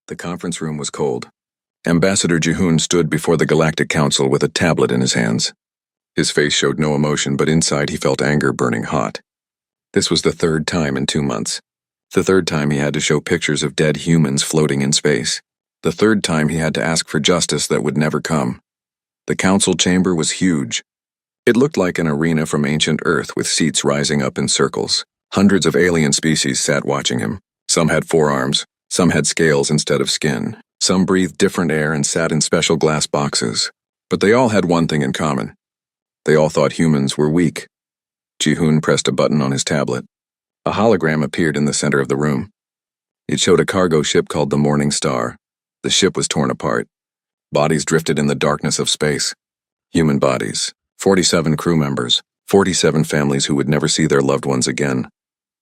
The conference room was cold. Ambassador Jihoon stood before the Galactic Council with a tablet in his hands. His face showed no emotion, but inside he felt anger burning hot. This was the third time in 2 months. The third time he had to show pictures of dead humans floating in space. The third time he had to ask for justice that would never come. The council chamber was huge. It looked like an arena from ancient Earth with seats rising up in circles. Hundreds of alien species sat watching him. Some had forearms, some had scales instead of skin. Some breathed different air and sat in special glass boxes. But they all had one thing in common. They all thought humans were weak. Jihoon pressed a button on his tablet. A hologram appeared in the center of the room. It showed a cargo ship called the Morning Star. The ship was torn apart. Bodies drifted in the darkness of space. Human bodies. 47 crew members. 47 families who would never see their loved ones again.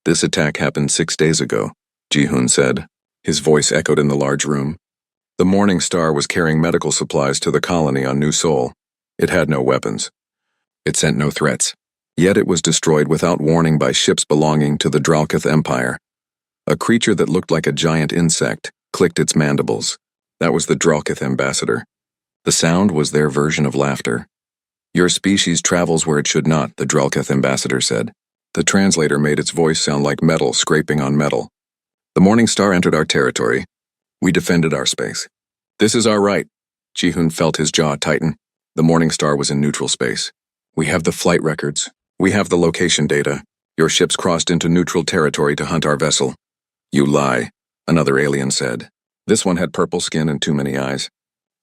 This attack happened 6 days ago, Jihoon said. His voice echoed in the large room. The Morning Star was carrying medical supplies to the colony on New Sol. It had no weapons. It sent no threats. Yet it was destroyed without warning by ships belonging to the Dralkith Empire. A creature that looked like a giant insect clicked its mandibles. That was the Dralkith ambassador. The sound was their version of laughter. Your species travels where it should not, the Dralkith ambassador said. The translator made its voice sound like metal scraping on metal. The Morning Star entered our territory. We defended our space. This is our right. Jihoon felt his jaw tighten. The Morning Star was in neutral space. We have the flight records. We have the location data. Your ships crossed into neutral territory to hunt our vessel. You lie, another alien said. This one had purple skin and too many eyes.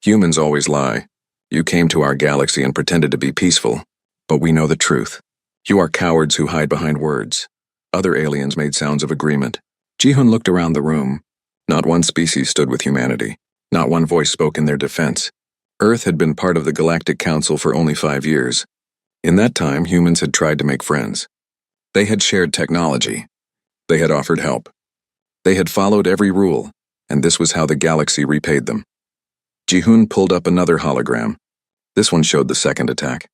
Humans always lie. You came to our galaxy and pretended to be peaceful, but we know the truth. You are cowards who hide behind words. Other aliens made sounds of agreement. Jihoon looked around the room. Not one species stood with humanity. Not one voice spoke in their defense. Earth had been part of the Galactic Council for only 5 years. In that time, humans had tried to make friends. They had shared technology. They had offered help. They had followed every rule, and this was how the galaxy repaid them. Jihoon pulled up another hologram. This one showed the second attack.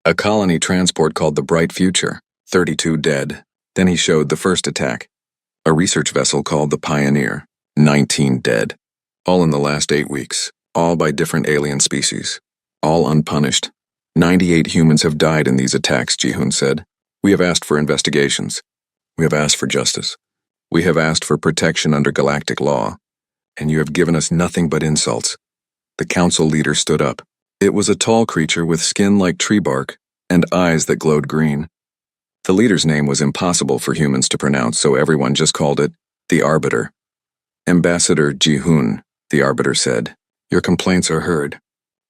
A colony transport called the Bright Future, 32 dead. Then he showed the first attack. A research vessel called the Pioneer, 19 dead. All in the last 8 weeks, all by different alien species. All unpunished. 98 humans have died in these attacks, Jihoon said. We have asked for investigations. We have asked for justice. We have asked for protection under galactic law. And you have given us nothing but insults. The council leader stood up. It was a tall creature with skin like tree bark and eyes that glowed green. The leader's name was impossible for humans to pronounce, so everyone just called it the Arbiter. Ambassador Jihoon, the Arbiter said, your complaints are heard.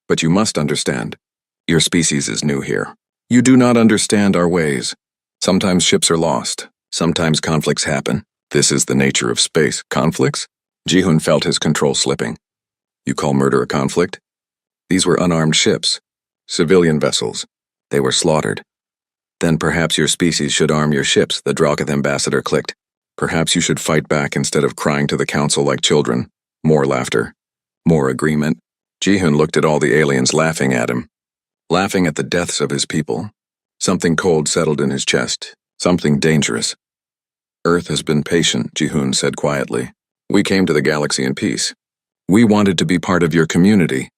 But you must understand. Your species is new here. You do not understand our ways. Sometimes ships are lost. Sometimes conflicts happen. This is the nature of space. Conflicts? Jihoon felt his control slipping. You call murder a conflict? These were unarmed ships. Civilian vessels. They were slaughtered. Then perhaps your species should arm your ships, the Dralkith ambassador clicked. Perhaps you should fight back instead of crying to the council like children. More laughter. More agreement. Jihoon looked at all the aliens laughing at him. Laughing at the deaths of his people. Something cold settled in his chest. Something dangerous. Earth has been patient, Jihoon said quietly. We came to the galaxy in peace. We wanted to be part of your community.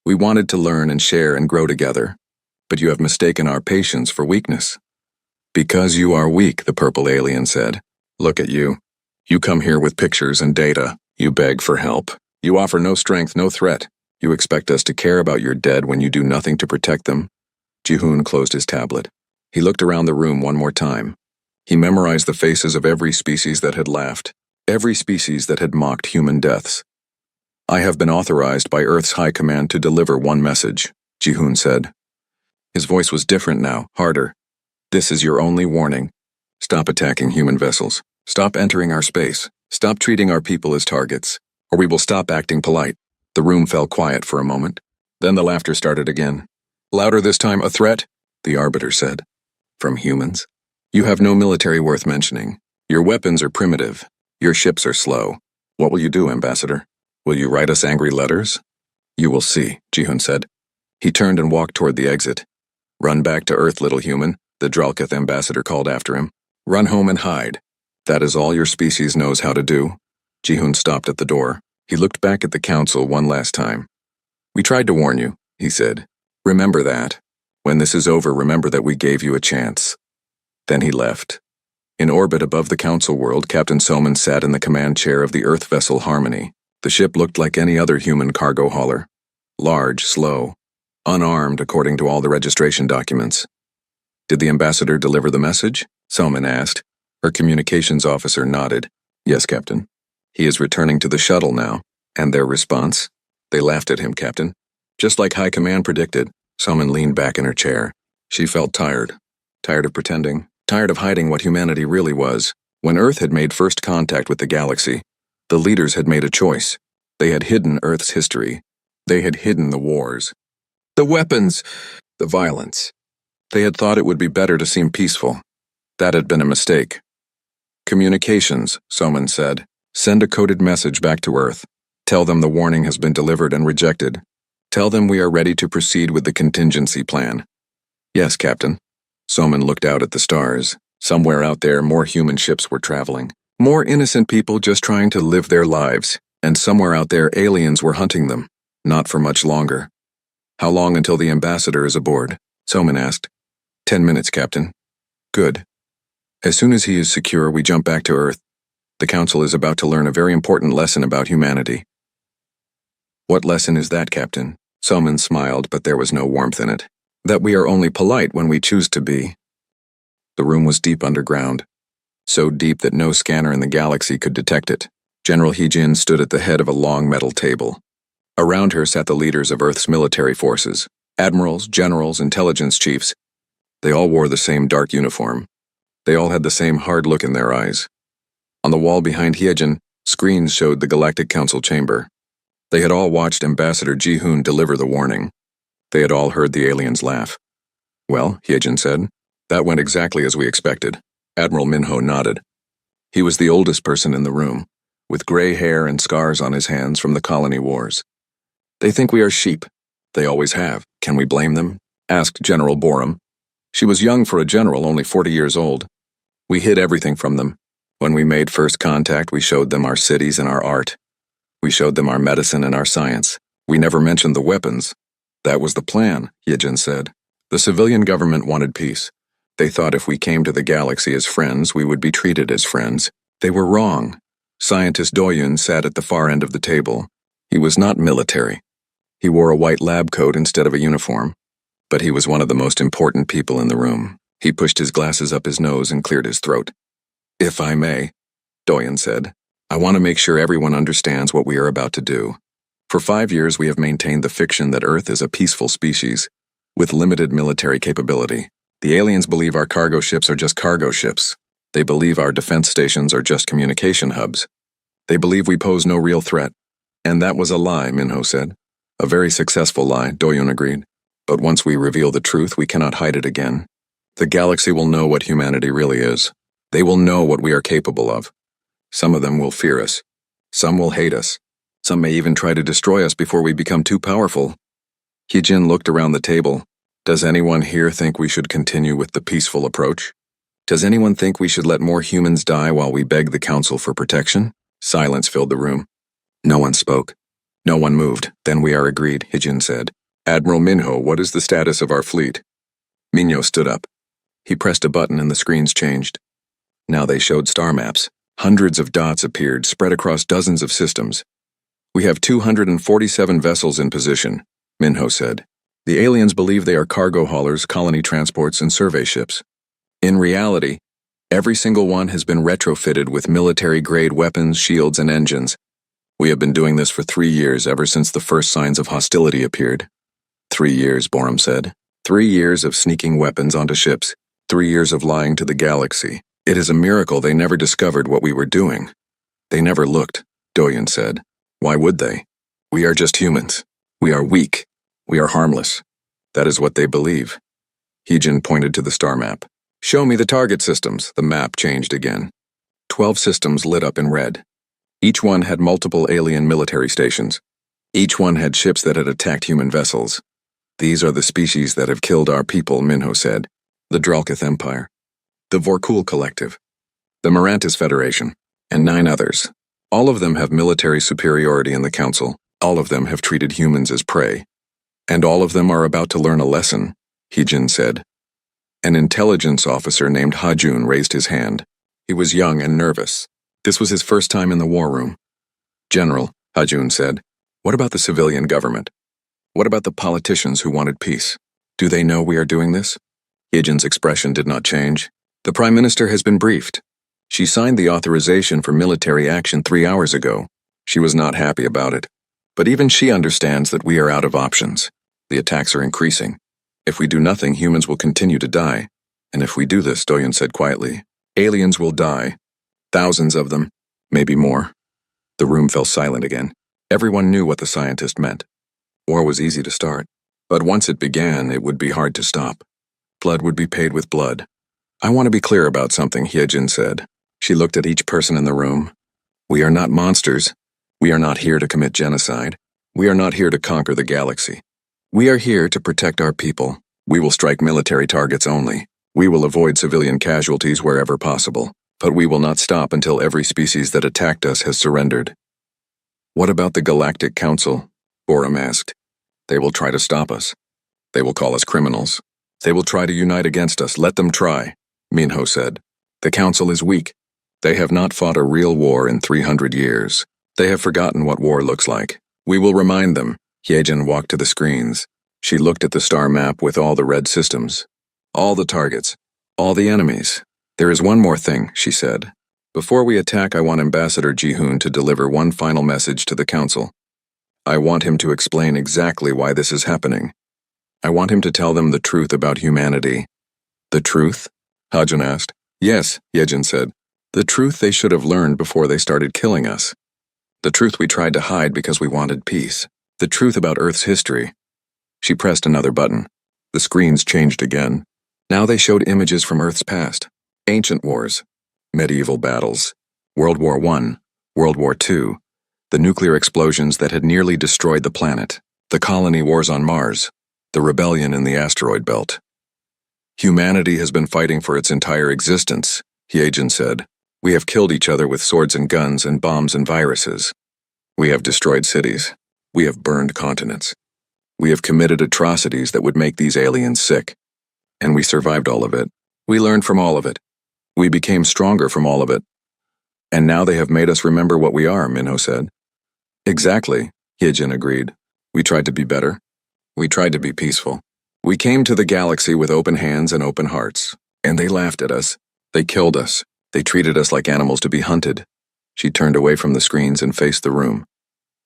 We wanted to learn and share and grow together. But you have mistaken our patience for weakness. Because you are weak, the purple alien said. Look at you. You come here with pictures and data. You beg for help. You offer no strength, no threat. You expect us to care about your dead when you do nothing to protect them. Jihoon closed his tablet. He looked around the room one more time. He memorized the faces of every species that had laughed, every species that had mocked human deaths. I have been authorized by Earth's High Command to deliver one message, Jihoon said. His voice was different now, harder. This is your only warning. Stop attacking human vessels. Stop entering our space. Stop treating our people as targets, or we will stop acting polite. The room fell quiet for a moment. Then the laughter started again. Louder this time, a threat? The Arbiter said. From humans? You have no military worth mentioning. Your weapons are primitive. Your ships are slow. What will you do, Ambassador? Will you write us angry letters? You will see, Jihoon said. He turned and walked toward the exit. Run back to Earth, little human, the Dralkith ambassador called after him. Run home and hide. That is all your species knows how to do. Jihoon stopped at the door. He looked back at the council one last time. "We tried to warn you," he said. "Remember that. When this is over, remember that we gave you a chance." Then he left. In orbit above the council world, Captain Soman sat in the command chair of the Earth vessel Harmony. The ship looked like any other human cargo hauler. Large, slow, unarmed according to all the registration documents. "Did the ambassador deliver the message?" Soman asked. Her communications officer nodded. "Yes, Captain. He is returning to the shuttle now." "And their response?" "They laughed at him, Captain. Just like High Command predicted." Soman leaned back in her chair. She felt tired. Tired of pretending. Tired of hiding what humanity really was. When Earth had made first contact with the galaxy, the leaders had made a choice. They had hidden Earth's history. They had hidden the wars, the weapons, the violence. They had thought it would be better to seem peaceful. That had been a mistake. "Communications," Soman said. "Send a coded message back to Earth. Tell them the warning has been delivered and rejected. Tell them we are ready to proceed with the contingency plan." "Yes, Captain." Soman looked out at the stars. Somewhere out there, more human ships were traveling. More innocent people just trying to live their lives. And somewhere out there, aliens were hunting them. Not for much longer. "How long until the ambassador is aboard?" Soman asked. 10 minutes, Captain." "Good. As soon as he is secure, we jump back to Earth. The Council is about to learn a very important lesson about humanity." "What lesson is that, Captain?" Soman smiled, but there was no warmth in it. "That we are only polite when we choose to be." The room was deep underground. So deep that no scanner in the galaxy could detect it. General He-Jin stood at the head of a long metal table. Around her sat the leaders of Earth's military forces. Admirals, generals, intelligence chiefs. They all wore the same dark uniform. They all had the same hard look in their eyes. On the wall behind He-Jin, screens showed the Galactic Council chamber. They had all watched Ambassador Ji-hoon deliver the warning. They had all heard the aliens laugh. "Well," He-Jin said, "that went exactly as we expected." Admiral Minho nodded. He was the oldest person in the room, with gray hair and scars on his hands from the colony wars. "They think we are sheep. They always have. Can we blame them?" asked General Borum. She was young for a general, only 40 years old. "We hid everything from them. When we made first contact, we showed them our cities and our art. We showed them our medicine and our science. We never mentioned the weapons." "That was the plan," He-Jin said. "The civilian government wanted peace. They thought if we came to the galaxy as friends, we would be treated as friends. They were wrong." Scientist Doyun sat at the far end of the table. He was not military. He wore a white lab coat instead of a uniform. But he was one of the most important people in the room. He pushed his glasses up his nose and cleared his throat. "If I may," Doyun said, "I want to make sure everyone understands what we are about to do. For 5 years we have maintained the fiction that Earth is a peaceful species, with limited military capability. The aliens believe our cargo ships are just cargo ships. They believe our defense stations are just communication hubs. They believe we pose no real threat." "And that was a lie," Minho said. "A very successful lie," Doyun agreed. "But once we reveal the truth, we cannot hide it again. The galaxy will know what humanity really is. They will know what we are capable of. Some of them will fear us. Some will hate us. Some may even try to destroy us before we become too powerful." He-Jin looked around the table. "Does anyone here think we should continue with the peaceful approach? Does anyone think we should let more humans die while we beg the Council for protection?" Silence filled the room. No one spoke. No one moved. "Then we are agreed," He-Jin said. "Admiral Minho, what is the status of our fleet?" Minho stood up. He pressed a button and the screens changed. Now they showed star maps. Hundreds of dots appeared, spread across dozens of systems. "We have 247 vessels in position," Minho said. "The aliens believe they are cargo haulers, colony transports, and survey ships. In reality, every single one has been retrofitted with military-grade weapons, shields, and engines. We have been doing this for 3 years, ever since the first signs of hostility appeared." 3 years, Borum said. 3 years of sneaking weapons onto ships. 3 years of lying to the galaxy. "It is a miracle they never discovered what we were doing." "They never looked," Doyun said. "Why would they? We are just humans. We are weak. We are harmless. That is what they believe." He-Jin pointed to the star map. "Show me the target systems." The map changed again. 12 systems lit up in red. Each one had multiple alien military stations. Each one had ships that had attacked human vessels. "These are the species that have killed our people," Minho said. "The Dralkith Empire, the Vorkul Collective, the Morantis Federation, and 9 others. All of them have military superiority in the council. All of them have treated humans as prey. And all of them are about to learn a lesson, Heejin said. An intelligence officer named Hajun raised his hand. He was young and nervous. This was his first time in the war room. General, Hajun said, what about the civilian government? What about the politicians who wanted peace? Do they know we are doing this? Heejin's expression did not change. The Prime Minister has been briefed. She signed the authorization for military action 3 hours ago. She was not happy about it. But even she understands that we are out of options. The attacks are increasing. If we do nothing, humans will continue to die. And if we do this, Doyen said quietly, aliens will die. Thousands of them, maybe more. The room fell silent again. Everyone knew what the scientist meant. War was easy to start. But once it began, it would be hard to stop. Blood would be paid with blood. I want to be clear about something, Hyejin said. She looked at each person in the room. We are not monsters. We are not here to commit genocide. We are not here to conquer the galaxy. We are here to protect our people. We will strike military targets only. We will avoid civilian casualties wherever possible. But we will not stop until every species that attacked us has surrendered. What about the Galactic Council? Borum asked. They will try to stop us. They will call us criminals. They will try to unite against us. Let them try, Minho said. The Council is weak. They have not fought a real war in 300 years. They have forgotten what war looks like. We will remind them. Hyejin walked to the screens. She looked at the star map with all the red systems. All the targets. All the enemies. There is one more thing, she said. Before we attack, I want Ambassador Jihoon to deliver one final message to the Council. I want him to explain exactly why this is happening. I want him to tell them the truth about humanity. The truth? Hajun asked. Yes, Hyejin said. The truth they should have learned before they started killing us. The truth we tried to hide because we wanted peace. The truth about Earth's history. She pressed another button. The screens changed again. Now they showed images from Earth's past. Ancient wars. Medieval battles. World War I. World War II. The nuclear explosions that had nearly destroyed the planet. The colony wars on Mars. The rebellion in the asteroid belt. Humanity has been fighting for its entire existence, Hyejin said. We have killed each other with swords and guns and bombs and viruses. We have destroyed cities. We have burned continents. We have committed atrocities that would make these aliens sick. And we survived all of it. We learned from all of it. We became stronger from all of it. And now they have made us remember what we are, Minho said. Exactly, Hyejin agreed. We tried to be better. We tried to be peaceful. We came to the galaxy with open hands and open hearts. And they laughed at us. They killed us. They treated us like animals to be hunted. She turned away from the screens and faced the room.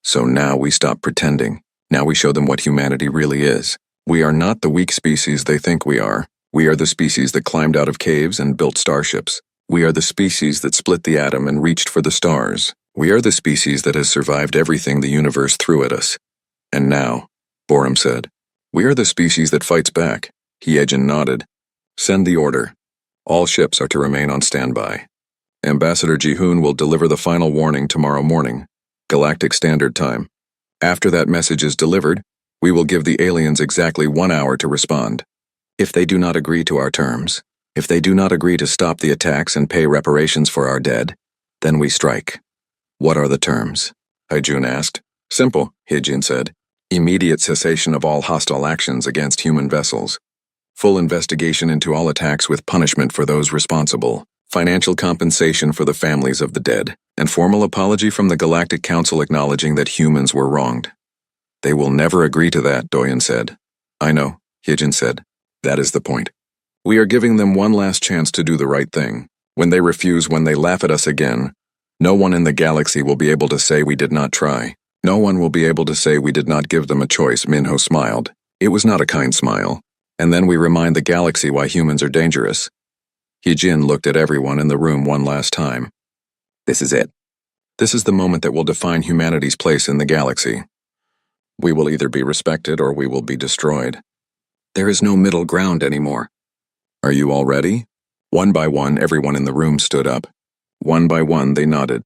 So now we stop pretending. Now we show them what humanity really is. We are not the weak species they think we are. We are the species that climbed out of caves and built starships. We are the species that split the atom and reached for the stars. We are the species that has survived everything the universe threw at us. And now, Borum said, we are the species that fights back. Hyejin nodded. Send the order. All ships are to remain on standby. Ambassador Jihoon will deliver the final warning tomorrow morning, Galactic Standard Time. After that message is delivered, we will give the aliens exactly 1 hour to respond. If they do not agree to our terms, if they do not agree to stop the attacks and pay reparations for our dead, then we strike. What are the terms? Hyejin asked. Simple, Hyejin said. Immediate cessation of all hostile actions against human vessels. Full investigation into all attacks with punishment for those responsible. Financial compensation for the families of the dead. And formal apology from the Galactic Council acknowledging that humans were wronged. They will never agree to that, Doyen said. I know, Hyejin said. That is the point. We are giving them one last chance to do the right thing. When they refuse, when they laugh at us again, no one in the galaxy will be able to say we did not try. No one will be able to say we did not give them a choice, Minho smiled. It was not a kind smile. And then we remind the galaxy why humans are dangerous. Hyejin looked at everyone in the room one last time. This is it. This is the moment that will define humanity's place in the galaxy. We will either be respected or we will be destroyed. There is no middle ground anymore. Are you all ready? One by one, everyone in the room stood up. One by one, they nodded.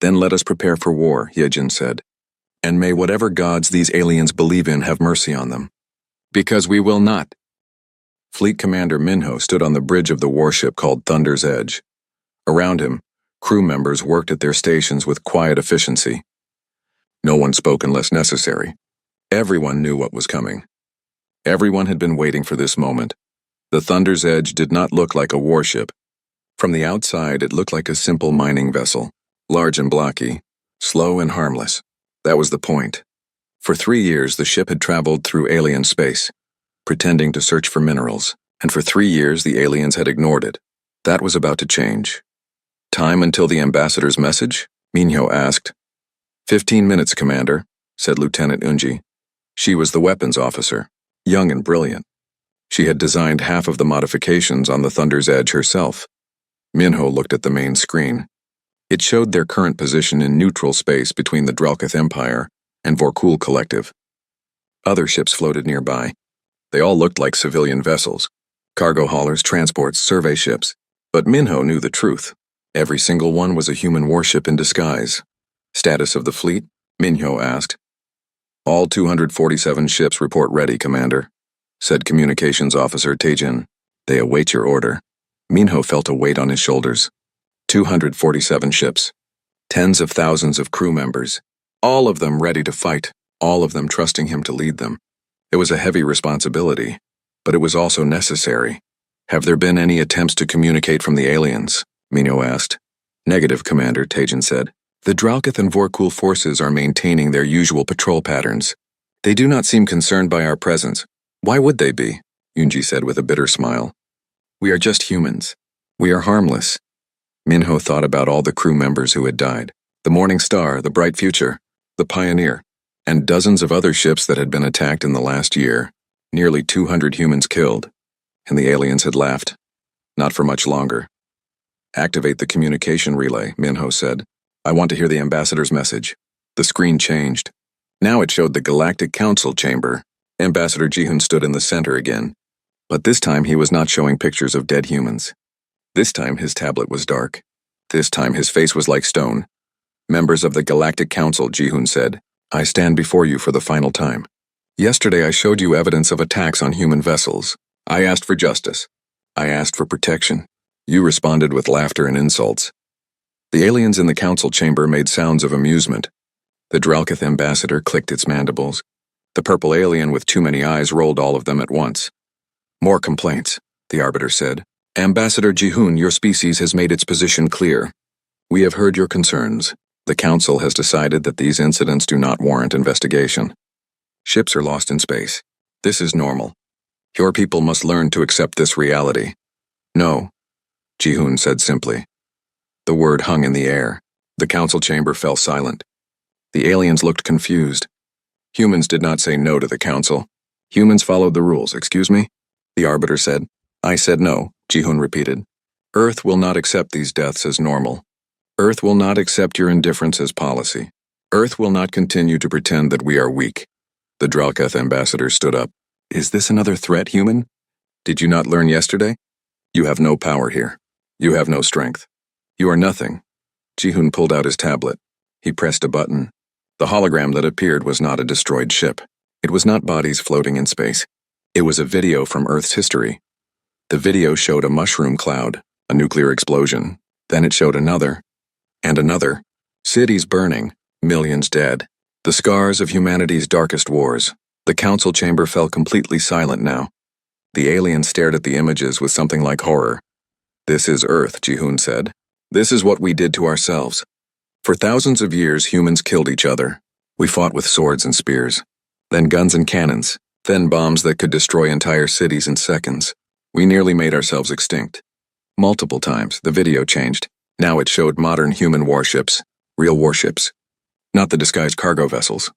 Then let us prepare for war, Hyejin said. And may whatever gods these aliens believe in have mercy on them. Because we will not. Fleet Commander Minho stood on the bridge of the warship called Thunder's Edge. Around him, Crew members worked at their stations with quiet efficiency. No one spoke unless necessary. Everyone knew what was coming. Everyone had been waiting for this moment. The Thunder's Edge did not look like a warship. From the outside, it looked like a simple mining vessel, large and blocky, slow and harmless. That was the point. For 3 years, the ship had traveled through alien space, pretending to search for minerals, and for 3 years the aliens had ignored it. That was about to change. Time until the ambassador's message? Minho asked. 15 minutes, Commander, said Lieutenant Unji. She was the weapons officer, young and brilliant. She had designed half of the modifications on the Thunder's Edge herself. Minho looked at the main screen. It showed their current position in neutral space between the Dralkith Empire and Vorkul Collective. Other ships floated nearby. They all looked like civilian vessels, cargo haulers, transports, survey ships. But Minho knew the truth. Every single one was a human warship in disguise. Status of the fleet? Minho asked. All 247 ships report ready, Commander, said Communications Officer Teijin. They await your order. Minho felt a weight on his shoulders. 247 ships. Tens of thousands of crew members. All of them ready to fight. All of them trusting him to lead them. It was a heavy responsibility, but it was also necessary. Have there been any attempts to communicate from the aliens? Minho asked. Negative, Commander, Teijin said. The Dralkith and Vorkul forces are maintaining their usual patrol patterns. They do not seem concerned by our presence. Why would they be? Unji said with a bitter smile. We are just humans. We are harmless. Minho thought about all the crew members who had died. The Morning Star, the Bright Future, the Pioneer, and dozens of other ships that had been attacked in the last year. Nearly 200 humans killed. And the aliens had laughed. Not for much longer. Activate the communication relay, Minho said. I want to hear the ambassador's message. The screen changed. Now it showed the Galactic Council chamber. Ambassador Jihun stood in the center again. But this time he was not showing pictures of dead humans. This time his tablet was dark. This time his face was like stone. Members of the Galactic Council, Jihun said, I stand before you for the final time. Yesterday I showed you evidence of attacks on human vessels. I asked for justice. I asked for protection. You responded with laughter and insults. The aliens in the council chamber made sounds of amusement. The Dralkith ambassador clicked its mandibles. The purple alien with too many eyes rolled all of them at once. More complaints, the arbiter said. Ambassador Jihun, your species has made its position clear. We have heard your concerns. The council has decided that these incidents do not warrant investigation. Ships are lost in space. This is normal. Your people must learn to accept this reality. No, Jihun said simply. The word hung in the air. The council chamber fell silent. The aliens looked confused. Humans did not say no to the council. Humans followed the rules, excuse me? The arbiter said. I said no, Jihun repeated. Earth will not accept these deaths as normal. Earth will not accept your indifference as policy. Earth will not continue to pretend that we are weak. The Dralkith ambassador stood up. Is this another threat, human? Did you not learn yesterday? You have no power here. You have no strength. You are nothing. Jihun pulled out his tablet. He pressed a button. The hologram that appeared was not a destroyed ship. It was not bodies floating in space. It was a video from Earth's history. The video showed a mushroom cloud, a nuclear explosion. Then it showed another, and another. Cities burning, millions dead. The scars of humanity's darkest wars. The council chamber fell completely silent now. The alien stared at the images with something like horror. This is Earth, Jihun said. This is what we did to ourselves. For thousands of years, humans killed each other. We fought with swords and spears. Then guns and cannons. Then bombs that could destroy entire cities in seconds. We nearly made ourselves extinct. Multiple times, the video changed. Now it showed modern human warships. Real warships. Not the disguised cargo vessels.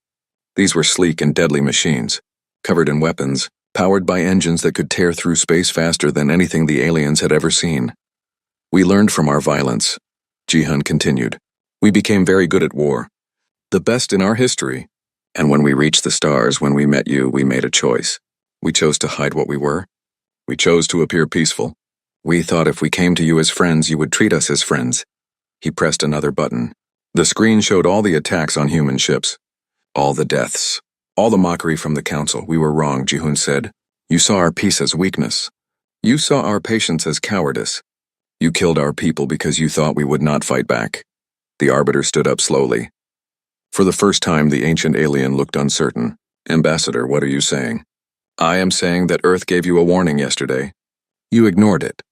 These were sleek and deadly machines, covered in weapons, powered by engines that could tear through space faster than anything the aliens had ever seen. We learned from our violence, Jihun continued. We became very good at war. The best in our history. And when we reached the stars, when we met you, we made a choice. We chose to hide what we were. We chose to appear peaceful. We thought if we came to you as friends, you would treat us as friends. He pressed another button. The screen showed all the attacks on human ships. All the deaths. All the mockery from the council. We were wrong, Jihun said. You saw our peace as weakness. You saw our patience as cowardice. You killed our people because you thought we would not fight back. The Arbiter stood up slowly. For the first time, the ancient alien looked uncertain. Ambassador, what are you saying? I am saying that Earth gave you a warning yesterday. You ignored it.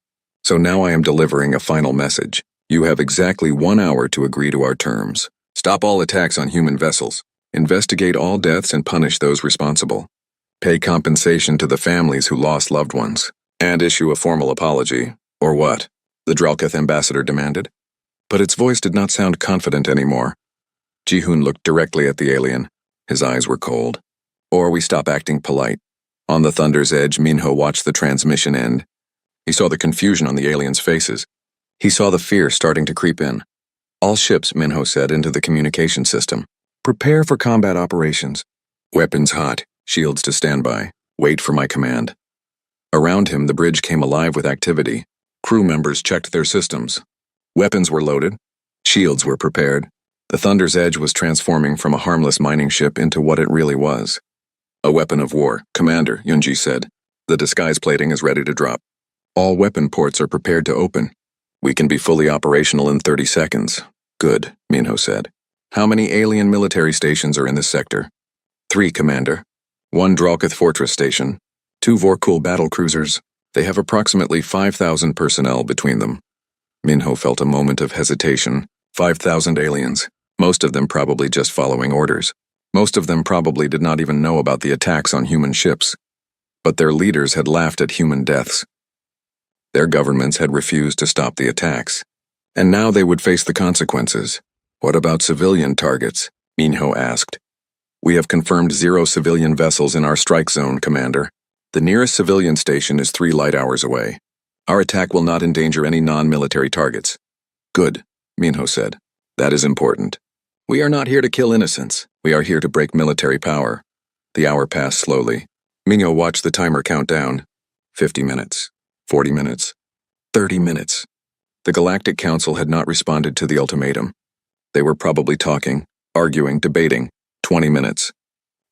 So now I am delivering a final message. You have exactly 1 hour to agree to our terms. Stop all attacks on human vessels. Investigate all deaths and punish those responsible. Pay compensation to the families who lost loved ones. And issue a formal apology. Or what? The Dralketh ambassador demanded. But its voice did not sound confident anymore. Jihoon looked directly at the alien. His eyes were cold. Or we stop acting polite. On the Thunder's edge, Minho watched the transmission end. He saw the confusion on the aliens' faces. He saw the fear starting to creep in. All ships, Minho said into the communication system. Prepare for combat operations. Weapons hot, shields to standby. Wait for my command. Around him, the bridge came alive with activity. Crew members checked their systems. Weapons were loaded. Shields were prepared. The Thunder's Edge was transforming from a harmless mining ship into what it really was. A weapon of war, Commander, Yunji said. The disguise plating is ready to drop. All weapon ports are prepared to open. We can be fully operational in 30 seconds. Good, Minho said. How many alien military stations are in this sector? 3, Commander. 1 Dralketh Fortress station. 2 Vorkul battle cruisers. They have approximately 5,000 personnel between them. Minho felt a moment of hesitation. 5,000 aliens. Most of them probably just following orders. Most of them probably did not even know about the attacks on human ships. But their leaders had laughed at human deaths. Their governments had refused to stop the attacks. And now they would face the consequences. What about civilian targets? Minho asked. We have confirmed 0 civilian vessels in our strike zone, Commander. The nearest civilian station is 3 light hours away. Our attack will not endanger any non-military targets. Good, Minho said. That is important. We are not here to kill innocents. We are here to break military power. The hour passed slowly. Minho watched the timer count down. 50 minutes. 40 minutes. 30 minutes. The Galactic Council had not responded to the ultimatum. They were probably talking, arguing, debating. 20 minutes.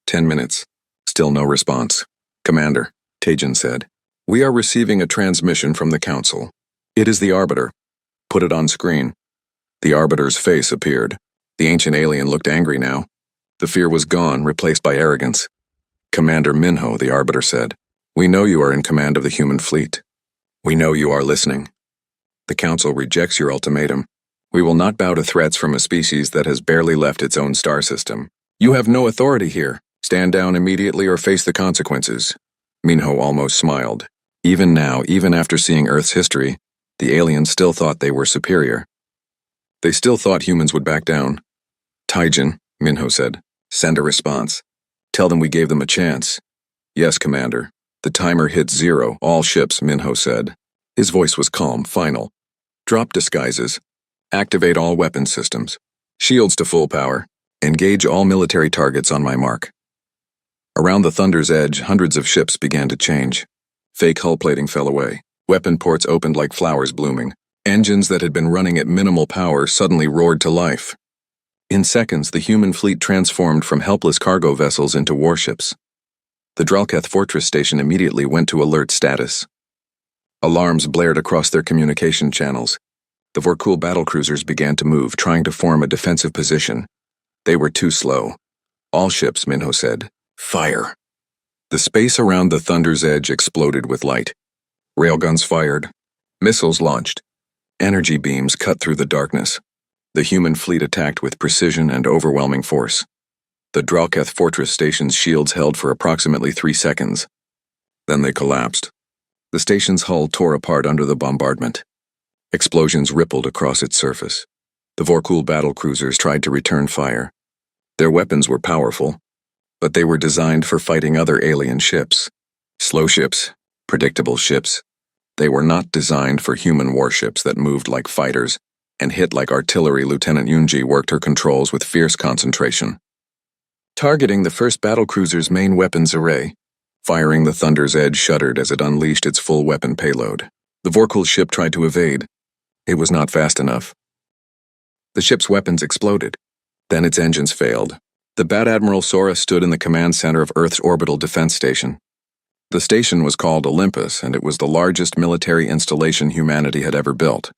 10 minutes. Still no response. Commander, Tajin said. We are receiving a transmission from the Council. It is the Arbiter. Put it on screen. The Arbiter's face appeared. The ancient alien looked angry now. The fear was gone, replaced by arrogance. Commander Minho, the Arbiter said. We know you are in command of the human fleet. We know you are listening. The Council rejects your ultimatum. We will not bow to threats from a species that has barely left its own star system. You have no authority here. Stand down immediately or face the consequences. Minho almost smiled. Even now, even after seeing Earth's history, the aliens still thought they were superior. They still thought humans would back down. Taijin, Minho said. Send a response. Tell them we gave them a chance. Yes, Commander. The timer hit 0, all ships, Minho said. His voice was calm, final. Drop disguises. Activate all weapon systems. Shields to full power. Engage all military targets on my mark. Around the Thunder's edge, hundreds of ships began to change. Fake hull plating fell away. Weapon ports opened like flowers blooming. Engines that had been running at minimal power suddenly roared to life. In seconds, the human fleet transformed from helpless cargo vessels into warships. The Dralketh Fortress station immediately went to alert status. Alarms blared across their communication channels. The Vorkul battlecruisers began to move, trying to form a defensive position. They were too slow. All ships, Minho said. Fire. The space around the Thunder's edge exploded with light. Railguns fired. Missiles launched. Energy beams cut through the darkness. The human fleet attacked with precision and overwhelming force. The Dralketh Fortress station's shields held for approximately 3 seconds. Then they collapsed. The station's hull tore apart under the bombardment. Explosions rippled across its surface. The Vorkul battlecruisers tried to return fire. Their weapons were powerful, but they were designed for fighting other alien ships. Slow ships, predictable ships. They were not designed for human warships that moved like fighters and hit like artillery. Lieutenant Yunji worked her controls with fierce concentration. Targeting the first battlecruiser's main weapons array, firing the Thunder's edge shuddered as it unleashed its full weapon payload. The Vorkul ship tried to evade. It was not fast enough. The ship's weapons exploded. Then its engines failed. The Bat Admiral Sora stood in the command center of Earth's orbital defense station. The station was called Olympus, and it was the largest military installation humanity had ever built.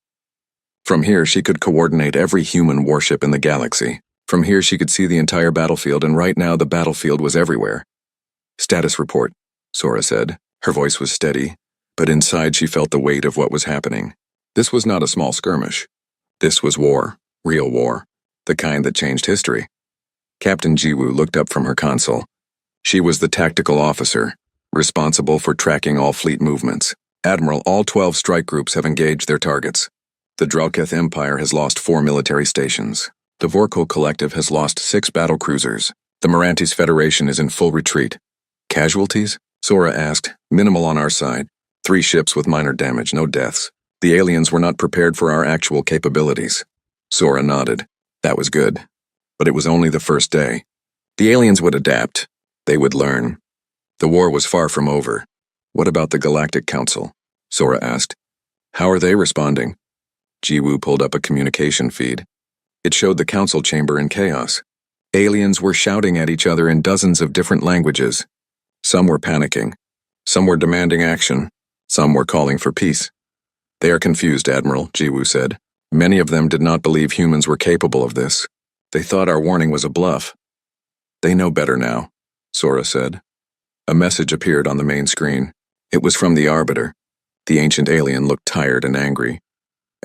From here, she could coordinate every human warship in the galaxy. From here, she could see the entire battlefield, and right now the battlefield was everywhere. "Status report," Sora said. Her voice was steady, but inside she felt the weight of what was happening. This was not a small skirmish. This was war, real war, the kind that changed history. Captain Jiwoo looked up from her console. She was the tactical officer, responsible for tracking all fleet movements. "Admiral, all 12 strike groups have engaged their targets. The Dralketh Empire has lost 4 military stations. The Vorkul Collective has lost 6 battle cruisers. The Merantes Federation is in full retreat." "Casualties?" Sora asked. "Minimal on our side. 3 ships with minor damage, no deaths. The aliens were not prepared for our actual capabilities." Sora nodded. That was good. But it was only the first day. The aliens would adapt. They would learn. The war was far from over. "What about the Galactic Council?" Sora asked. "How are they responding?" Jiwoo pulled up a communication feed. It showed the council chamber in chaos. Aliens were shouting at each other in dozens of different languages. Some were panicking. Some were demanding action. Some were calling for peace. "They are confused, Admiral," Jiwoo said. "Many of them did not believe humans were capable of this. They thought our warning was a bluff." "They know better now," Sora said. A message appeared on the main screen. It was from the Arbiter. The ancient alien looked tired and angry.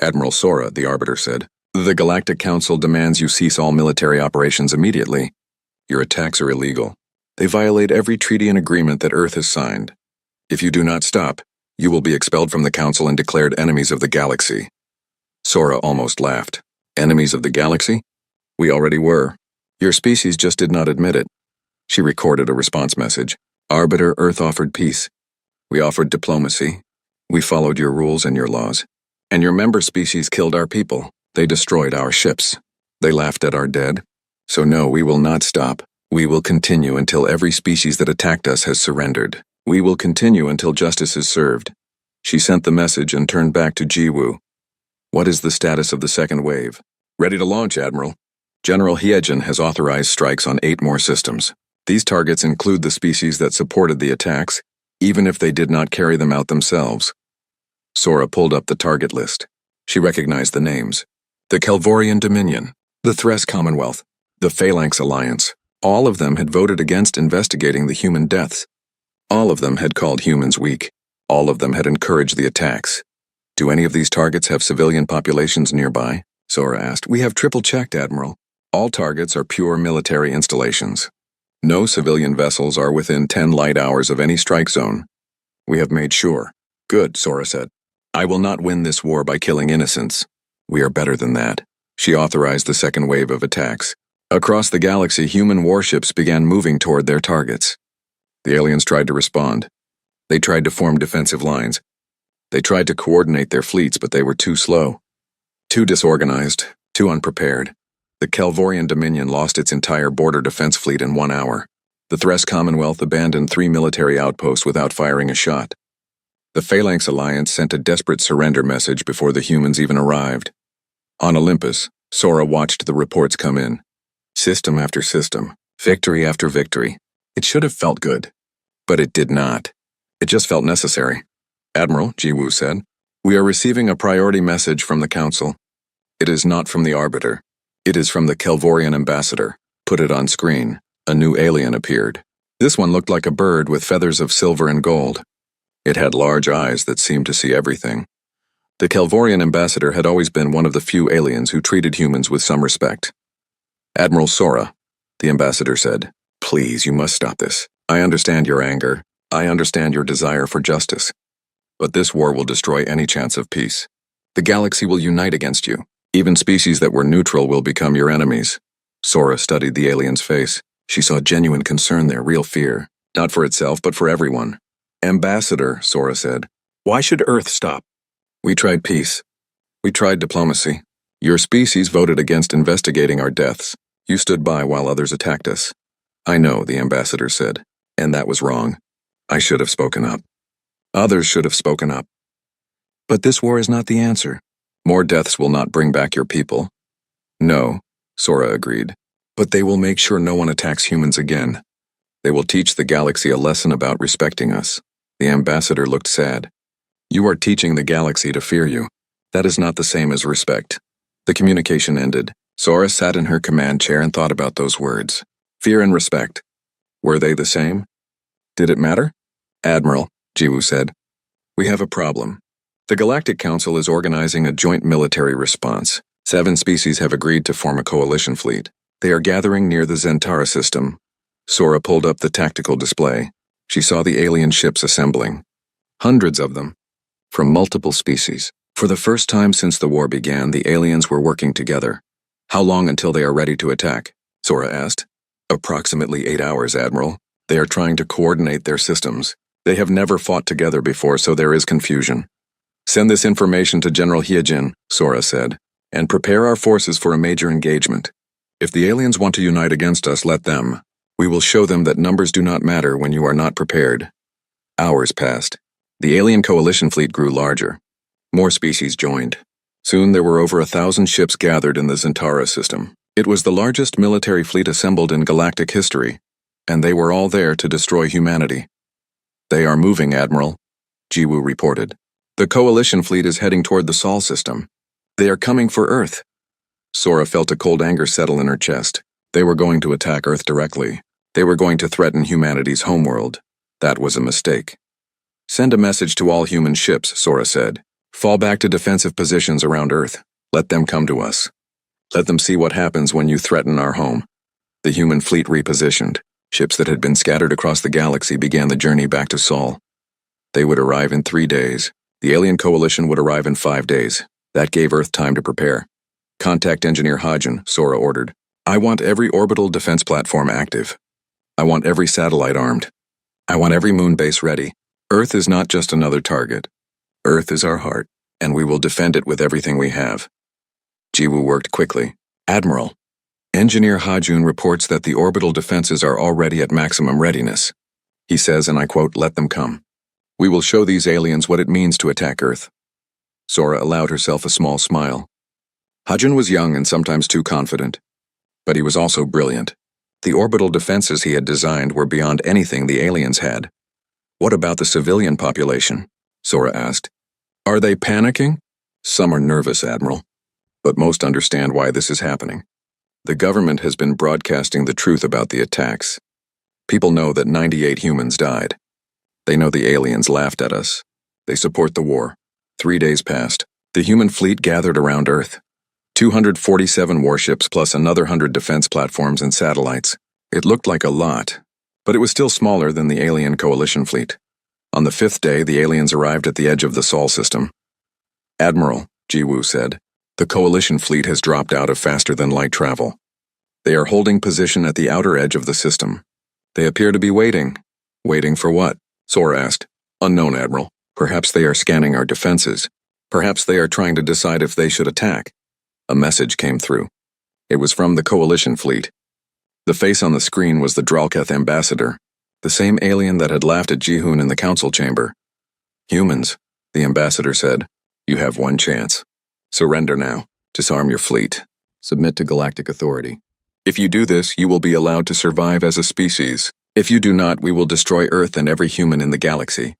"Admiral Sora," the Arbiter said, "the Galactic Council demands you cease all military operations immediately. Your attacks are illegal. They violate every treaty and agreement that Earth has signed. If you do not stop, you will be expelled from the Council and declared enemies of the galaxy." Sora almost laughed. "Enemies of the galaxy? We already were. Your species just did not admit it." She recorded a response message. "Arbiter, Earth offered peace. We offered diplomacy. We followed your rules and your laws. And your member species killed our people. They destroyed our ships. They laughed at our dead. So no, we will not stop. We will continue until every species that attacked us has surrendered. We will continue until justice is served." She sent the message and turned back to Jiwoo. "What is the status of the second wave?" "Ready to launch, Admiral. General Hyejin has authorized strikes on 8 more systems. These targets include the species that supported the attacks, even if they did not carry them out themselves." Sora pulled up the target list. She recognized the names. The Kelvorian Dominion, the Thres Commonwealth, the Phalanx Alliance. All of them had voted against investigating the human deaths. All of them had called humans weak. All of them had encouraged the attacks. "Do any of these targets have civilian populations nearby?" Sora asked. "We have triple-checked, Admiral. All targets are pure military installations. No civilian vessels are within 10 light hours of any strike zone. We have made sure." "Good," Sora said. "I will not win this war by killing innocents. We are better than that." She authorized the second wave of attacks. Across the galaxy, human warships began moving toward their targets. The aliens tried to respond. They tried to form defensive lines. They tried to coordinate their fleets, but they were too slow. Too disorganized, too unprepared. The Kelvorian Dominion lost its entire border defense fleet in 1 hour. The Thres Commonwealth abandoned 3 military outposts without firing a shot. The Phalanx Alliance sent a desperate surrender message before the humans even arrived. On Olympus, Sora watched the reports come in. System after system, victory after victory. It should have felt good, but it did not. It just felt necessary. "Admiral," Jiwoo said, "we are receiving a priority message from the Council. It is not from the Arbiter. It is from the Kelvorian Ambassador." Put it on screen. A new alien appeared. This one looked like a bird with feathers of silver and gold. It had large eyes that seemed to see everything. The Kelvorian Ambassador had always been one of the few aliens who treated humans with some respect. "Admiral Sora," the ambassador said, "please, you must stop this. I understand your anger. I understand your desire for justice. But this war will destroy any chance of peace. The galaxy will unite against you. Even species that were neutral will become your enemies." Sora studied the alien's face. She saw genuine concern there, real fear. Not for itself, but for everyone. "Ambassador," Sora said, "why should Earth stop? We tried peace. We tried diplomacy. Your species voted against investigating our deaths. You stood by while others attacked us." "I know," the ambassador said, "and that was wrong. I should have spoken up. Others should have spoken up. But this war is not the answer. More deaths will not bring back your people." "No," Sora agreed, "but they will make sure no one attacks humans again. They will teach the galaxy a lesson about respecting us." The ambassador looked sad. You are teaching the galaxy to fear you. That is not the same as respect. The communication ended. Sora sat in her command chair and thought about those words. Fear and respect. Were they the same? Did it matter? Admiral, Jiwoo said. We have a problem. The Galactic Council is organizing a joint military response. 7 species have agreed to form a coalition fleet. They are gathering near the Zentara system. Sora pulled up the tactical display. She saw the alien ships assembling. Hundreds of them. From multiple species. For the first time since the war began, the aliens were working together. How long until they are ready to attack? Sora asked. Approximately 8 hours, Admiral. They are trying to coordinate their systems. They have never fought together before, so there is confusion. Send this information to General Hyejin, Sora said, and prepare our forces for a major engagement. If the aliens want to unite against us, let them. We will show them that numbers do not matter when you are not prepared. Hours passed. The alien coalition fleet grew larger. More species joined. Soon there were over 1,000 ships gathered in the Zentara system. It was the largest military fleet assembled in galactic history, and they were all there to destroy humanity. They are moving, Admiral, Jiwoo reported. The coalition fleet is heading toward the Sol system. They are coming for Earth. Sora felt a cold anger settle in her chest. They were going to attack Earth directly. They were going to threaten humanity's homeworld. That was a mistake. Send a message to all human ships, Sora said. Fall back to defensive positions around Earth. Let them come to us. Let them see what happens when you threaten our home. The human fleet repositioned. Ships that had been scattered across the galaxy began the journey back to Sol. They would arrive in 3 days. The alien coalition would arrive in 5 days. That gave Earth time to prepare. Contact Engineer Hyejin, Sora ordered. I want every orbital defense platform active. I want every satellite armed. I want every moon base ready. Earth is not just another target. Earth is our heart, and we will defend it with everything we have. Jiwoo worked quickly. Admiral, Engineer Hyejin reports that the orbital defenses are already at maximum readiness. He says, and I quote, let them come. We will show these aliens what it means to attack Earth. Sora allowed herself a small smile. Hyejin was young and sometimes too confident. But he was also brilliant. The orbital defenses he had designed were beyond anything the aliens had. What about the civilian population? Sora asked. Are they panicking? Some are nervous, Admiral. But most understand why this is happening. The government has been broadcasting the truth about the attacks. People know that 98 humans died. They know the aliens laughed at us. They support the war. 3 days passed. The human fleet gathered around Earth. 247 warships plus another 100 defense platforms and satellites. It looked like a lot, but it was still smaller than the alien coalition fleet. On the 5th day, the aliens arrived at the edge of the Sol system. Admiral, Jiwoo said, the coalition fleet has dropped out of faster-than-light travel. They are holding position at the outer edge of the system. They appear to be waiting. Waiting for what? Sora asked. Unknown, Admiral. Perhaps they are scanning our defenses. Perhaps they are trying to decide if they should attack. A message came through. It was from the coalition fleet. The face on the screen was the Dralketh ambassador, the same alien that had laughed at Jihoon in the council chamber. Humans, the ambassador said, you have one chance. Surrender now. Disarm your fleet. Submit to galactic authority. If you do this, you will be allowed to survive as a species. If you do not, we will destroy Earth and every human in the galaxy.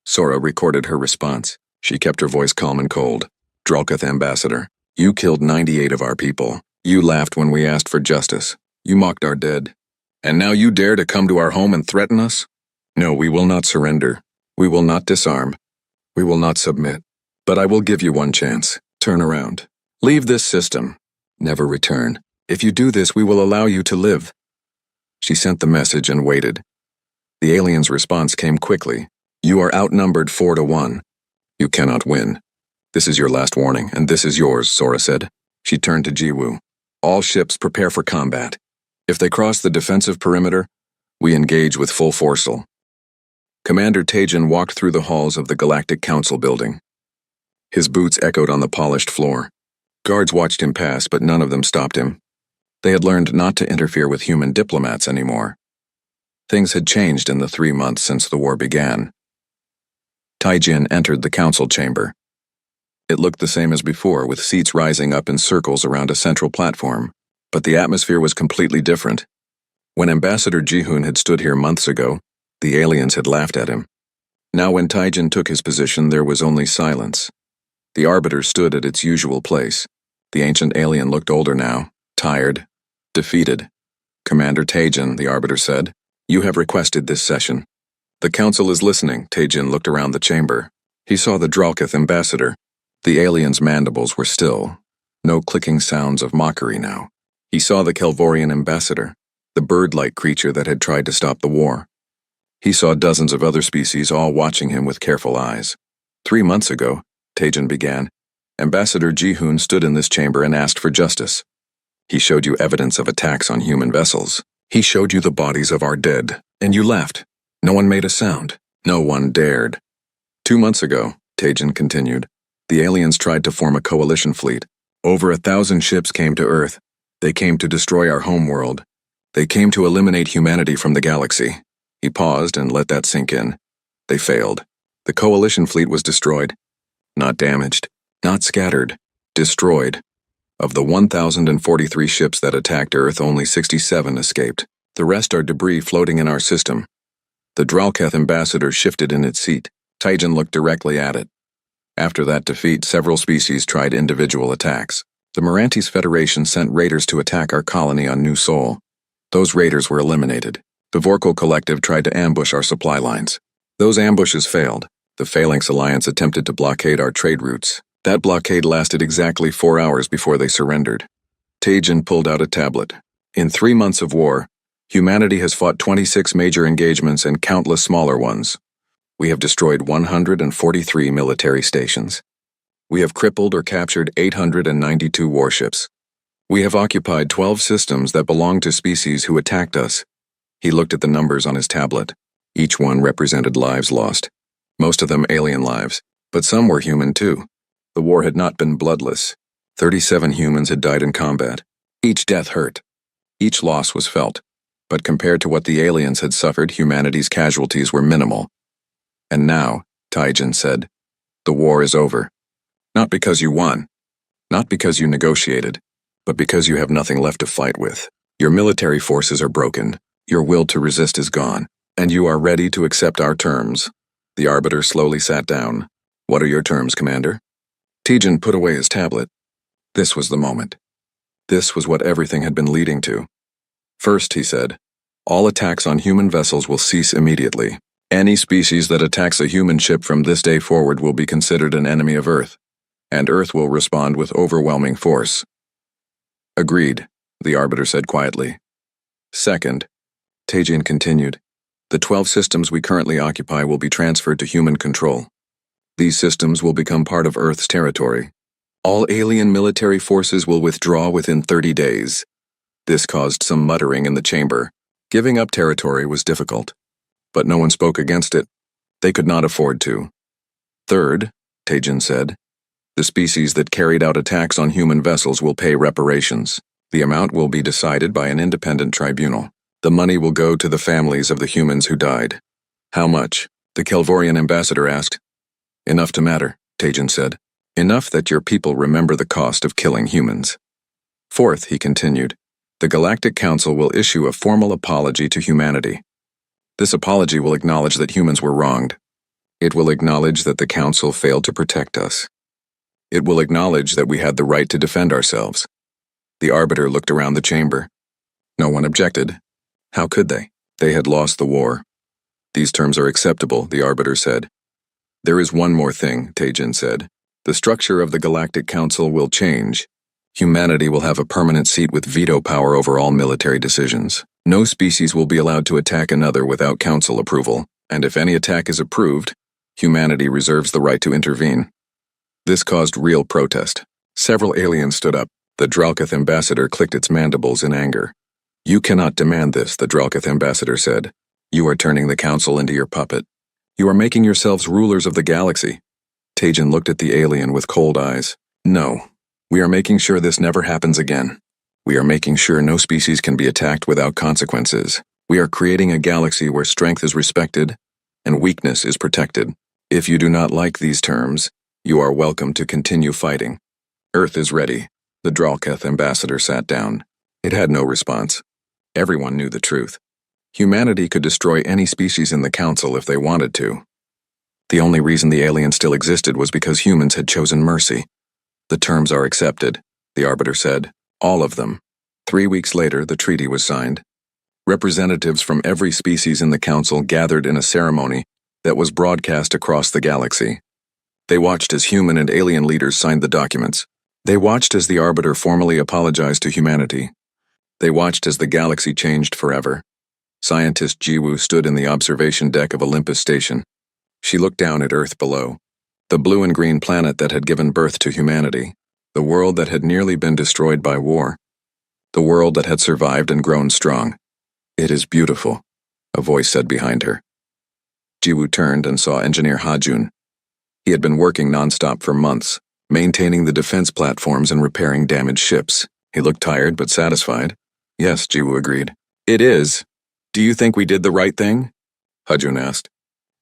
Sora recorded her response. She kept her voice calm and cold. Dralketh ambassador, you killed 98 of our people. You laughed when we asked for justice. You mocked our dead. And now you dare to come to our home and threaten us? No, we will not surrender. We will not disarm. We will not submit. But I will give you one chance. Turn around. Leave this system. Never return. If you do this, we will allow you to live. She sent the message and waited. The alien's response came quickly. You are outnumbered 4-1. You cannot win. This is your last warning, and this is yours, Sora said. She turned to Jiwoo. All ships prepare for combat. If they cross the defensive perimeter, we engage with full force. Commander Taejin walked through the halls of the Galactic Council building. His boots echoed on the polished floor. Guards watched him pass, but none of them stopped him. They had learned not to interfere with human diplomats anymore. Things had changed in the 3 months since the war began. Taejin entered the council chamber. It looked the same as before, with seats rising up in circles around a central platform, but the atmosphere was completely different. When Ambassador Jihoon had stood here months ago, the aliens had laughed at him. Now when Taijin took his position, there was only silence. The Arbiter stood at its usual place. The ancient alien looked older now, tired, defeated. "Commander Taijin," the Arbiter said, "you have requested this session." "The Council is listening." Taijin looked around the chamber. He saw the Dralkith ambassador. The alien's mandibles were still. No clicking sounds of mockery now. He saw the Kelvorian ambassador, the bird-like creature that had tried to stop the war. He saw dozens of other species all watching him with careful eyes. 3 months ago, Taijin began, Ambassador Jihoon stood in this chamber and asked for justice. He showed you evidence of attacks on human vessels. He showed you the bodies of our dead, and you left. No one made a sound. No one dared. 2 months ago, Taijin continued, the aliens tried to form a coalition fleet. Over 1,000 ships came to Earth. They came to destroy our homeworld. They came to eliminate humanity from the galaxy. He paused and let that sink in. They failed. The coalition fleet was destroyed. Not damaged. Not scattered. Destroyed. Of the 1,043 ships that attacked Earth, only 67 escaped. The rest are debris floating in our system. The Dralkith ambassador shifted in its seat. Taijin looked directly at it. After that defeat, several species tried individual attacks. The Merantes Federation sent raiders to attack our colony on New Sol. Those raiders were eliminated. The Vorkal Collective tried to ambush our supply lines. Those ambushes failed. The Phalanx Alliance attempted to blockade our trade routes. That blockade lasted exactly 4 hours before they surrendered. Taijin pulled out a tablet. In 3 months of war, humanity has fought 26 major engagements and countless smaller ones. We have destroyed 143 military stations. We have crippled or captured 892 warships. We have occupied 12 systems that belong to species who attacked us. He looked at the numbers on his tablet. Each one represented lives lost. Most of them alien lives, but some were human too. The war had not been bloodless. 37 humans had died in combat. Each death hurt. Each loss was felt. But compared to what the aliens had suffered, humanity's casualties were minimal. And now, Taijin said, the war is over. Not because you won. Not because you negotiated. But because you have nothing left to fight with. Your military forces are broken. Your will to resist is gone. And you are ready to accept our terms. The Arbiter slowly sat down. What are your terms, Commander? Taijin put away his tablet. This was the moment. This was what everything had been leading to. First, he said, all attacks on human vessels will cease immediately. Any species that attacks a human ship from this day forward will be considered an enemy of Earth, and Earth will respond with overwhelming force. Agreed, the Arbiter said quietly. Second, Taijin continued, the 12 systems we currently occupy will be transferred to human control. These systems will become part of Earth's territory. All alien military forces will withdraw within 30 days. This caused some muttering in the chamber. Giving up territory was difficult, but no one spoke against it. They could not afford to. Third, Taijin said, the species that carried out attacks on human vessels will pay reparations. The amount will be decided by an independent tribunal. The money will go to the families of the humans who died. How much? The Kelvorian ambassador asked. Enough to matter, Taijin said. Enough that your people remember the cost of killing humans. Fourth, he continued, the Galactic Council will issue a formal apology to humanity. This apology will acknowledge that humans were wronged. It will acknowledge that the Council failed to protect us. It will acknowledge that we had the right to defend ourselves. The Arbiter looked around the chamber. No one objected. How could they? They had lost the war. These terms are acceptable, the Arbiter said. There is one more thing, Taijin said. The structure of the Galactic Council will change. Humanity will have a permanent seat with veto power over all military decisions. No species will be allowed to attack another without Council approval, and if any attack is approved, humanity reserves the right to intervene. This caused real protest. Several aliens stood up. The Dralkith ambassador clicked its mandibles in anger. You cannot demand this, the Dralkith ambassador said. You are turning the Council into your puppet. You are making yourselves rulers of the galaxy. Taijin looked at the alien with cold eyes. No, we are making sure this never happens again. We are making sure no species can be attacked without consequences. We are creating a galaxy where strength is respected and weakness is protected. If you do not like these terms, you are welcome to continue fighting. Earth is ready. The Dralkith ambassador sat down. It had no response. Everyone knew the truth. Humanity could destroy any species in the Council if they wanted to. The only reason the aliens still existed was because humans had chosen mercy. The terms are accepted, the arbiter said. All of them. 3 weeks later, the treaty was signed. Representatives from every species in the council gathered in a ceremony that was broadcast across the galaxy. They watched as human and alien leaders signed the documents. They watched as the arbiter formally apologized to humanity. They watched as the galaxy changed forever. Scientist Jiwoo stood in the observation deck of Olympus Station. She looked down at Earth below, the blue and green planet that had given birth to humanity, the world that had nearly been destroyed by war, the world that had survived and grown strong. "It is beautiful," a voice said behind her. Jiwoo turned and saw Engineer Ha-jun. He had been working nonstop for months, maintaining the defense platforms and repairing damaged ships. He looked tired but satisfied. "Yes," Jiwoo agreed. "It is. Do you think we did the right thing?" Ha-jun asked.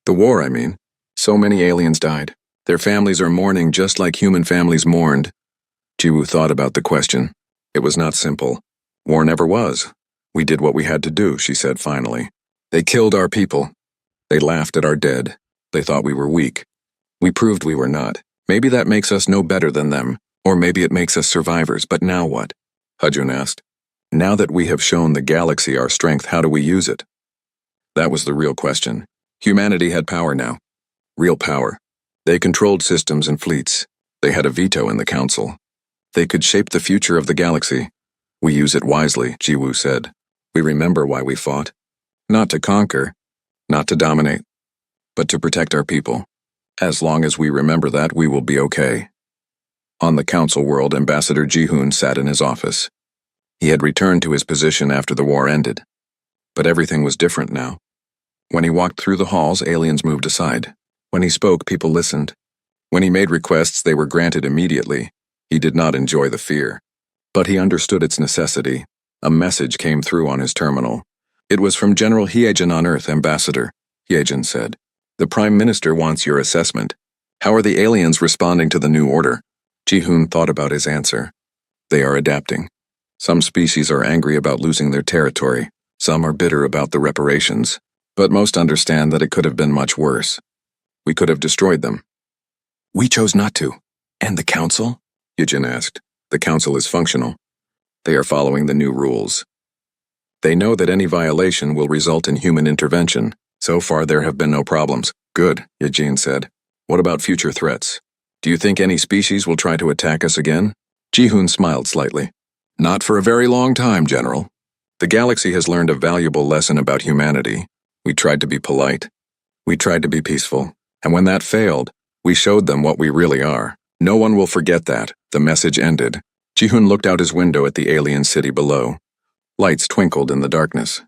"The war, I mean. So many aliens died. Their families are mourning just like human families mourned." Jiwoo thought about the question. It was not simple. War never was. "We did what we had to do," she said finally. "They killed our people. They laughed at our dead. They thought we were weak. We proved we were not. Maybe that makes us no better than them, or maybe it makes us survivors, but now what?" Ha-jun asked. "Now that we have shown the galaxy our strength, how do we use it?" That was the real question. Humanity had power now. Real power. They controlled systems and fleets. They had a veto in the council. They could shape the future of the galaxy. "We use it wisely," Jiwoo said. "We remember why we fought. Not to conquer, not to dominate, but to protect our people. As long as we remember that, we will be okay." On the council world, Ambassador Jihoon sat in his office. He had returned to his position after the war ended. But everything was different now. When he walked through the halls, aliens moved aside. When he spoke, people listened. When he made requests, they were granted immediately. He did not enjoy the fear. But he understood its necessity. A message came through on his terminal. It was from General Hyejin on Earth, Ambassador. Hyejin said, "The Prime Minister wants your assessment. How are the aliens responding to the new order?" Jihoon thought about his answer. "They are adapting. Some species are angry about losing their territory. Some are bitter about the reparations. But most understand that it could have been much worse. We could have destroyed them." "We chose not to. And the council?" Hyejin asked. "The council is functional. They are following the new rules. They know that any violation will result in human intervention. So far there have been no problems." "Good," Hyejin said. "What about future threats? Do you think any species will try to attack us again?" Jihoon smiled slightly. "Not for a very long time, General. The galaxy has learned a valuable lesson about humanity. We tried to be polite. We tried to be peaceful. And when that failed, we showed them what we really are. No one will forget that." The message ended. Jihoon looked out his window at the alien city below. Lights twinkled in the darkness.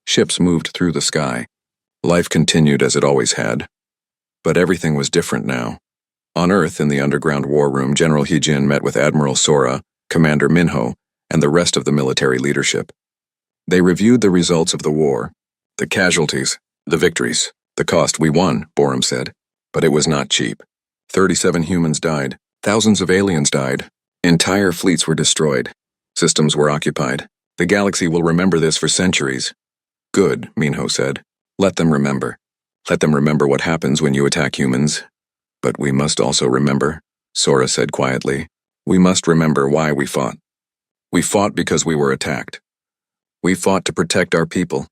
Ships moved through the sky. Life continued as it always had. But everything was different now. On Earth, in the underground war room, General Hyejin met with Admiral Sora, Commander Minho, and the rest of the military leadership. They reviewed the results of the war, the casualties, the victories. "The cost we won," Borum said. "But it was not cheap. 37 humans died. Thousands of aliens died. Entire fleets were destroyed. Systems were occupied. The galaxy will remember this for centuries." "Good," Minho said. "Let them remember. Let them remember what happens when you attack humans. But we must also remember," Sora said quietly. "We must remember why we fought. We fought because we were attacked. We fought to protect our people.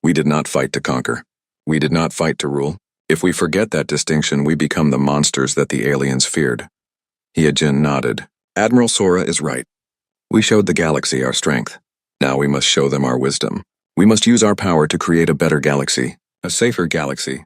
We did not fight to conquer. We did not fight to rule. If we forget that distinction, we become the monsters that the aliens feared." Hyejin nodded. "Admiral Sora is right. We showed the galaxy our strength. Now we must show them our wisdom. We must use our power to create a better galaxy, a safer galaxy,